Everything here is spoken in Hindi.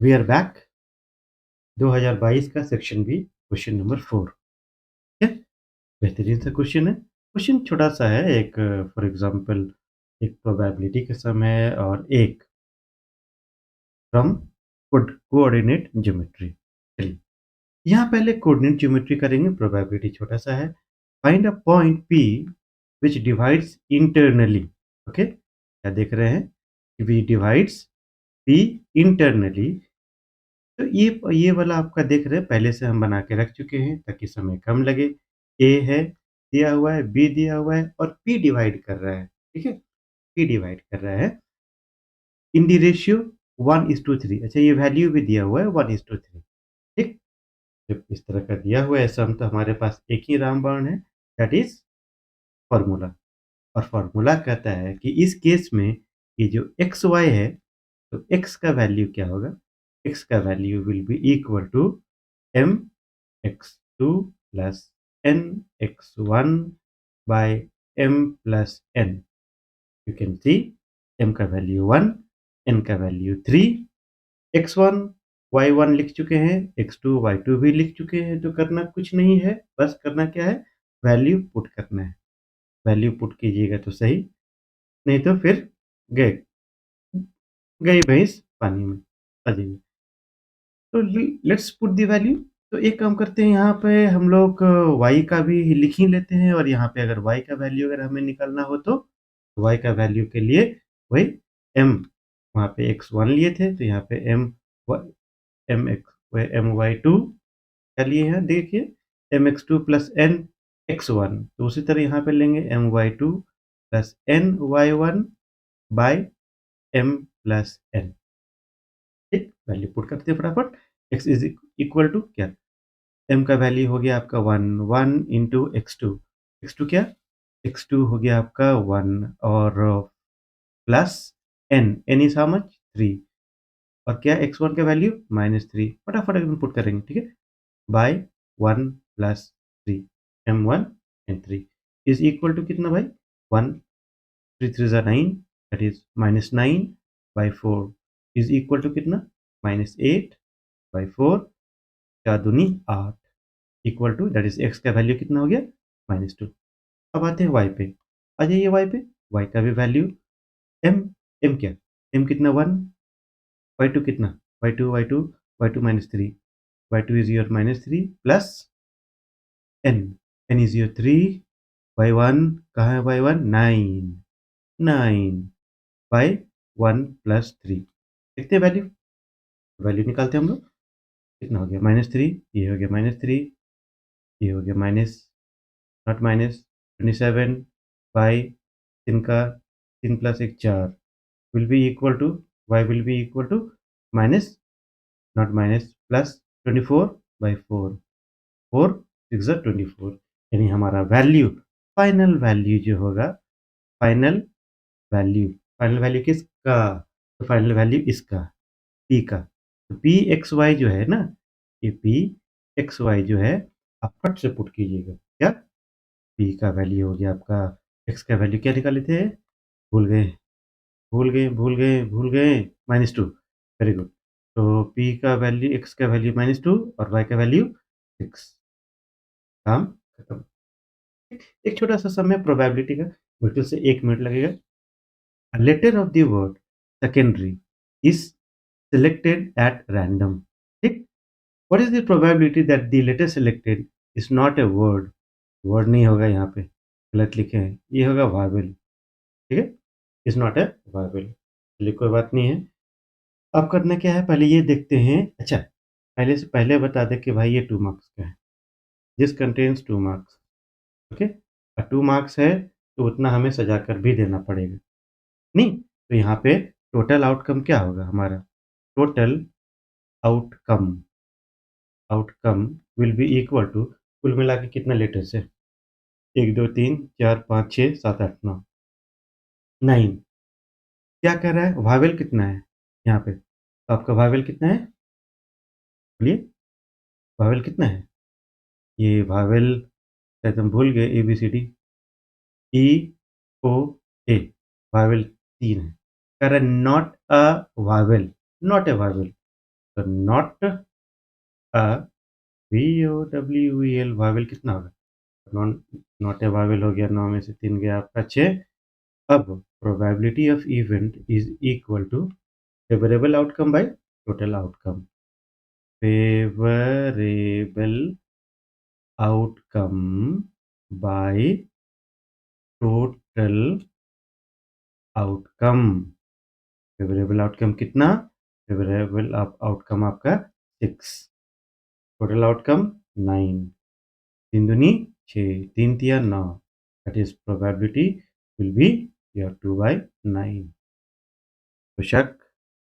वी आर बैक 2022 का सेक्शन बी क्वेश्चन नंबर 4। ठीक है? बेहतरीन सा क्वेश्चन है। क्वेश्चन छोटा-सा है, एक फॉर एग्ज़ाम्पल एक प्रोबेबिलिटी का सम है और एक फ्रॉम कोऑर्डिनेट ज्योमेट्री। चलिए, यहाँ पहले कोऑर्डिनेट ज्योमेट्री करेंगे, प्रोबेबिलिटी छोटा-सा है। Find a point P which divides internally. Okay? क्या देख रहे हैं? V divides P internally. तो ये वाला आपका देख रहे हैं, पहले से हम बना के रख चुके हैं ताकि समय कम लगे। A है, दिया हुआ है, B दिया हुआ है और P डिवाइड कर रहा है, ठीक है? P डिवाइड कर रहा है इन द रेशियो 1:3। अच्छा, ये वैल्यू भी दिया हुआ है 1:3, ठीक? जब इस तरह का दिया हुआ है सम, तो हमारे पास एक ही रामबाण है, दैट इज़ फ़ॉर्मूला। और फ़ॉर्मूला कहता है कि इस केस में ये जो xy है, तो x का वैल्यू क्या होगा? x का value will be equal to mx2 plus nx1 by m plus n। You can see m का वैल्यू 1, n का वैल्यू 3, x1 y1 लिख चुके हैं, x2 y2 भी लिख चुके हैं, तो करना कुछ नहीं है, बस करना क्या है, वैल्यू पुट करना है। वैल्यू पुट कीजिएगा तो सही, नहीं तो फिर गए गई भैंस पानी में। आ जाइए। तो लेट्स पुट द वैल्यू। तो एक काम करते हैं, यहाँ पे हम लोग y का भी लिख ही लेते हैं, और यहाँ पे अगर y का वैल्यू अगर हमें निकालना हो तो y का वैल्यू के लिए वही m, वहाँ पे x1 लिए थे तो यहाँ पे my2 क्या लिए हैं, देखिए mx2 प्लस n x1, तो उसी तरह यहाँ पे लेंगे my2 plus n y1 by m plus n। ठीक, वैल्यू पुट करते हैं फटाफट। x इज इक्वल टू क्या, m का वैल्यू हो गया आपका 1, 1 इंटू x2, x2 क्या, x2 हो गया आपका 1 और plus n is how much 3, और क्या x1 का वैल्यू -3, फटाफट एकदम पुट करेंगे, ठीक है, by 1 plus 3, m1 and 3 is equal to कितना भाई, 1, 3 3 ज़ा 9, that is -9 by 4 is equal to कितना, -8 बाय 4, 4 दूनी 8 equal to that is x का वैल्यू कितना हो गया, -2। अब आते हैं y पे, आ जाइए y पे, y का भी वैल्यू m, m क्या, m कितना 1, y2 कितना, y2 y2 y2 -3, y2 is your -3 plus n, n is your 3 by 1, कहाँ है बाय 1, 9, 9 बाय 1 प्लस 3। देखते हैं वैल्यू, वैल्यू निकालते हैं हम लोग, कितना हो गया -3, ये हो गया -3, ये हो गया माइनस, नॉट माइनस 27 बाई 3 का 3 plus 1 4 will be equal to, y will be equal to minus, not minus, plus 24 by 4, 4 6 24, यानी हमारा वैल्यू, फाइनल वैल्यू जो होगा, फाइनल वैल्यू, फाइनल वैल्यू किसका, तो फाइनल वैल्यू इसका, p का। तो पी एक्स वाई जो है ना, ये पी एक्स वाई जो है, आप फट से पुट कीजिएगा क्या, p का वैल्यू हो गया आपका, x का वैल्यू क्या निकाले थे, भूल गए, भूल गए, -2, वेरी गुड। तो p का वैल्यू, x का वैल्यू -2 और y का वैल्यू 6, काम खत्म। एक छोटा-सा सम है प्रोबेबिलिटी का, मुश्किल से 1 मिनट लगेगा। A letter of the word secondary is selected at random, ठीक? What is the probability that the letter selected is not a word? Word नहीं होगा यहाँ पे, गलत लिखे हैं, ये होगा वावेल, ठीक है? Is not a Wavell. चलिए कोई बात नहीं है। अब करना क्या है, पहले ये देखते हैं। अच्छा, पहले से पहले बता दें कि भाई ये 2 मार्क्स का है। This contains 2 marks, okay? 2 marks है तो उतना हमें सजा कर भी देना पड़ेगा। नहीं, तो यहाँ पे टोटल आउटकम क्या होगा हमारा? Total outcome, outcome will be equal to, कुल मिला के कितना लेटर्स है? 1, 2, 3, 4, 5, 6, 7, 8, 9, 9। क्या कह रहा है? वावेल कितना है यहाँ पे? तो आपका वावेल कितना है? बोलिए, वावेल कितना है? ये वावेल शायद हम भूल गए, ABCD, ई, ओ, ए, वावेल 3 है। कह रहा है not a Wavell, not a Wavell. तो नॉट अ VOWEL वावेल कितना होगा? नॉन नॉट ए वावेल हो गया, 9 में से 3 गया आपका 6। अब probability of event is equal to favourable outcome by total outcome. Favourable outcome by total outcome. Favourable outcome कितना? फेवरेबल आउटकम आपका 6, टोटल आउटकम 9, 3 दूनी 6, 3 तिया 9, that is probability will be your 2/9। तो शक